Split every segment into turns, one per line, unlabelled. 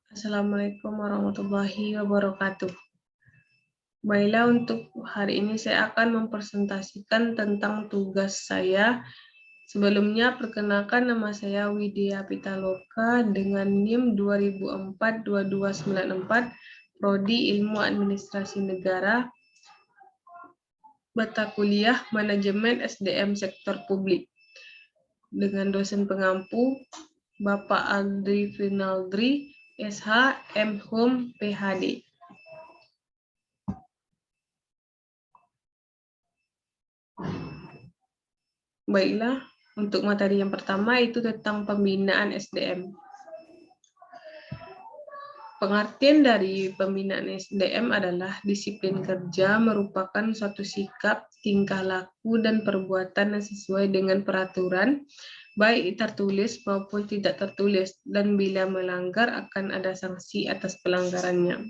Assalamualaikum warahmatullahi wabarakatuh. Baiklah, untuk hari ini saya akan mempresentasikan tentang tugas saya. Sebelumnya, perkenalkan nama saya Widya Pitaloka dengan NIM 2004-2294, Prodi Ilmu Administrasi Negara, mata kuliah Manajemen SDM Sektor Publik. Dengan dosen pengampu Bapak Aldri Finaldri, SH, M.Hum, PhD. Baiklah, untuk materi yang pertama itu tentang pembinaan SDM. Pengertian dari pembinaan SDM adalah disiplin kerja merupakan suatu sikap, tingkah laku, dan perbuatan yang sesuai dengan peraturan, baik tertulis maupun tidak tertulis, dan bila melanggar akan ada sanksi atas pelanggarannya.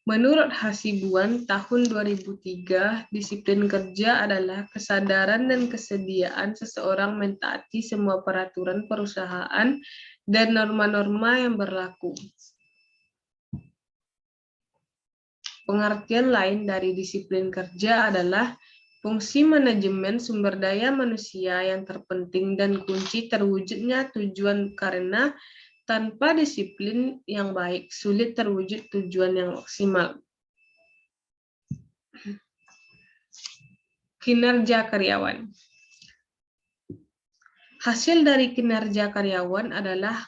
Menurut Hasibuan tahun 2003, disiplin kerja adalah kesadaran dan kesediaan seseorang mentaati semua peraturan perusahaan dan norma-norma yang berlaku. Pengertian lain dari disiplin kerja adalah fungsi manajemen sumber daya manusia yang terpenting dan kunci terwujudnya tujuan, karena tanpa disiplin yang baik, sulit terwujud tujuan yang maksimal. Kinerja karyawan. Hasil dari kinerja karyawan adalah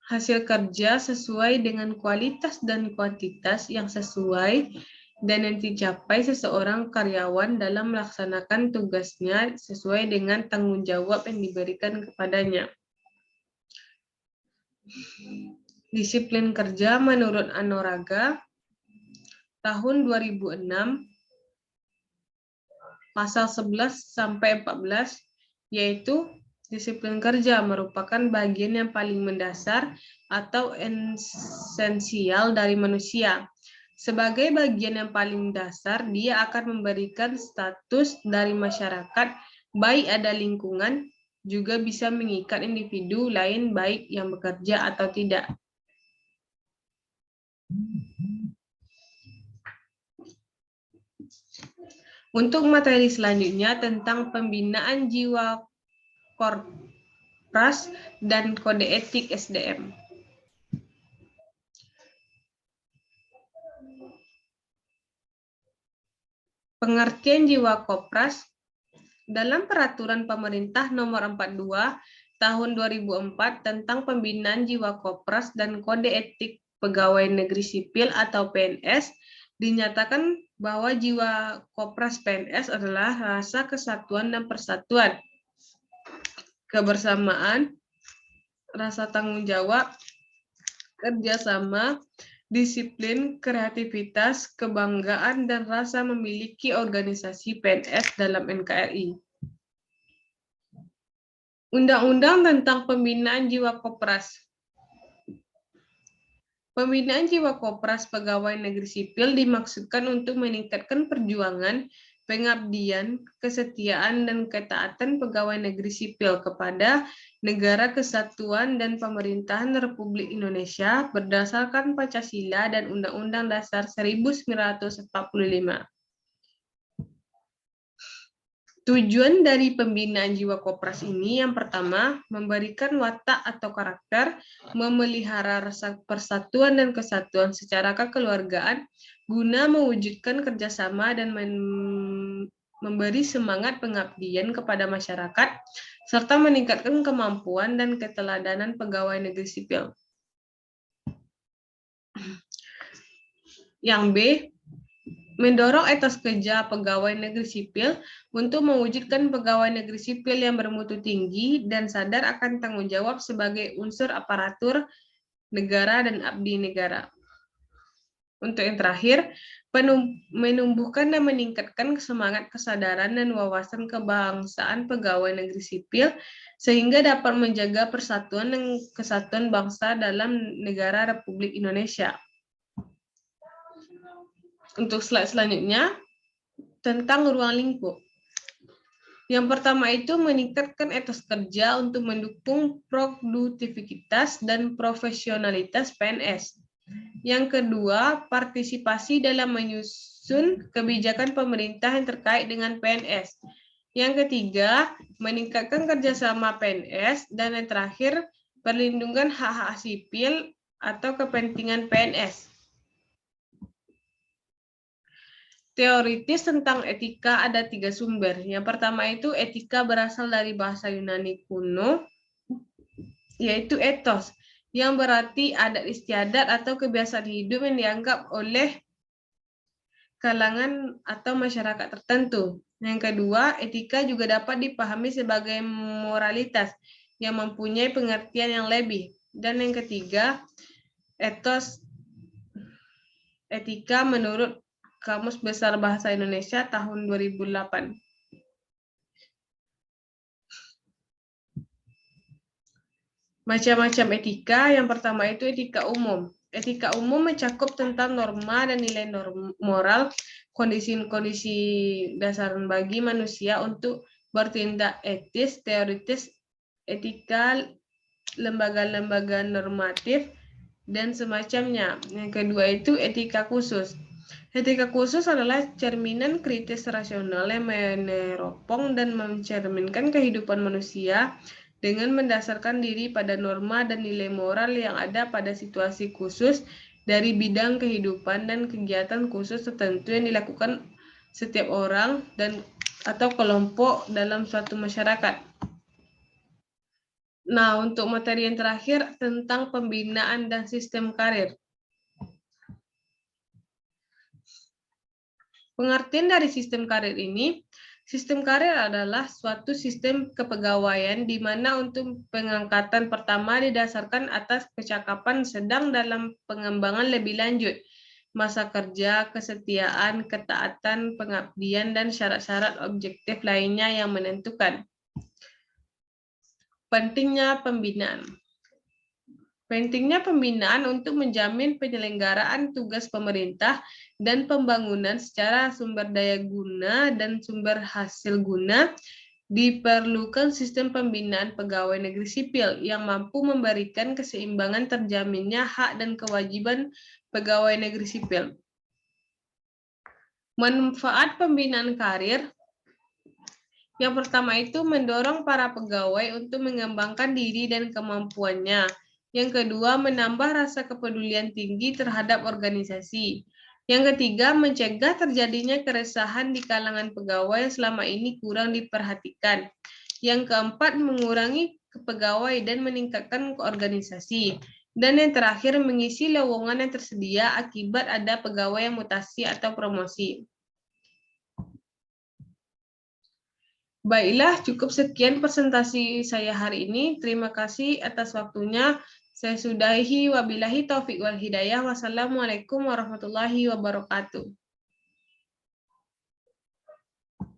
hasil kerja sesuai dengan kualitas dan kuantitas yang sesuai dan yang dicapai seseorang karyawan dalam melaksanakan tugasnya sesuai dengan tanggung jawab yang diberikan kepadanya. Disiplin kerja menurut Anoraga tahun 2006 pasal 11 sampai 14, yaitu disiplin kerja merupakan bagian yang paling mendasar atau esensial dari manusia. Sebagai bagian yang paling dasar, dia akan memberikan status dari masyarakat, baik ada lingkungan, juga bisa mengikat individu lain baik yang bekerja atau tidak. Untuk materi selanjutnya tentang pembinaan jiwa Korpras dan kode etik SDM. Pengertian jiwa Kopras dalam Peraturan Pemerintah Nomor 42 Tahun 2004 tentang pembinaan jiwa Kopras dan kode etik pegawai negeri sipil atau PNS, dinyatakan bahwa jiwa Kopras PNS adalah rasa kesatuan dan persatuan, kebersamaan, rasa tanggung jawab, kerjasama, disiplin, kreativitas, kebanggaan, dan rasa memiliki organisasi PNS dalam NKRI. Undang-Undang tentang Pembinaan Jiwa Kopras. Pembinaan jiwa Kopras pegawai negeri sipil dimaksudkan untuk meningkatkan perjuangan, pengabdian, kesetiaan, dan ketaatan pegawai negeri sipil kepada Negara Kesatuan dan Pemerintahan Republik Indonesia berdasarkan Pancasila dan Undang-Undang Dasar 1945. Tujuan dari pembinaan jiwa Kopras ini yang pertama, memberikan watak atau karakter, memelihara rasa persatuan dan kesatuan secara kekeluargaan, guna mewujudkan kerjasama dan memberi semangat pengabdian kepada masyarakat, serta meningkatkan kemampuan dan keteladanan pegawai negeri sipil. Yang B, mendorong etos kerja pegawai negeri sipil untuk mewujudkan pegawai negeri sipil yang bermutu tinggi dan sadar akan tanggung jawab sebagai unsur aparatur negara dan abdi negara. Untuk yang terakhir, menumbuhkan dan meningkatkan semangat kesadaran dan wawasan kebangsaan pegawai negeri sipil sehingga dapat menjaga persatuan dan kesatuan bangsa dalam negara Republik Indonesia. Untuk slide selanjutnya, tentang ruang lingkup. Yang pertama itu meningkatkan etos kerja untuk mendukung produktivitas dan profesionalitas PNS. Yang kedua, partisipasi dalam menyusun kebijakan pemerintah yang terkait dengan PNS. Yang ketiga, meningkatkan kerjasama PNS. Dan yang terakhir, perlindungan hak-hak sipil atau kepentingan PNS. Teoritis tentang etika ada 3 sumber. Yang pertama itu etika berasal dari bahasa Yunani kuno, yaitu ethos, yang berarti adat istiadat atau kebiasaan hidup yang dianggap oleh kalangan atau masyarakat tertentu. Yang kedua, etika juga dapat dipahami sebagai moralitas yang mempunyai pengertian yang lebih. Dan yang ketiga, ethos etika menurut Kamus Besar Bahasa Indonesia tahun 2008. Macam-macam etika, yang pertama itu etika umum. Etika umum mencakup tentang norma dan nilai moral, kondisi-kondisi dasar bagi manusia untuk bertindak etis, teoritis, etika, lembaga-lembaga normatif, dan semacamnya. Yang kedua itu etika khusus. Etika khusus adalah cerminan kritis rasional yang meneropong dan mencerminkan kehidupan manusia dengan mendasarkan diri pada norma dan nilai moral yang ada pada situasi khusus dari bidang kehidupan dan kegiatan khusus tertentu yang dilakukan setiap orang dan atau kelompok dalam suatu masyarakat. Nah, untuk materi yang terakhir tentang pembinaan dan sistem karir. Pengertian dari sistem karir ini, sistem karir adalah suatu sistem kepegawaian di mana untuk pengangkatan pertama didasarkan atas kecakapan sedang dalam pengembangan lebih lanjut, masa kerja, kesetiaan, ketaatan, pengabdian, dan syarat-syarat objektif lainnya yang menentukan. Pentingnya pembinaan. Pentingnya pembinaan untuk menjamin penyelenggaraan tugas pemerintah dan pembangunan secara sumber daya guna dan sumber hasil guna, diperlukan sistem pembinaan pegawai negeri sipil yang mampu memberikan keseimbangan terjaminnya hak dan kewajiban pegawai negeri sipil. Manfaat pembinaan karir. Yang pertama itu mendorong para pegawai untuk mengembangkan diri dan kemampuannya. Yang kedua, menambah rasa kepedulian tinggi terhadap organisasi. Yang ketiga, mencegah terjadinya keresahan di kalangan pegawai yang selama ini kurang diperhatikan. Yang keempat, mengurangi pegawai dan meningkatkan organisasi. Dan yang terakhir, mengisi lowongan yang tersedia akibat ada pegawai yang mutasi atau promosi. Baiklah, cukup sekian presentasi saya hari ini. Terima kasih atas waktunya. Saya sudahi, wabillahi taufiq wal hidayah. Wassalamualaikum warahmatullahi wabarakatuh.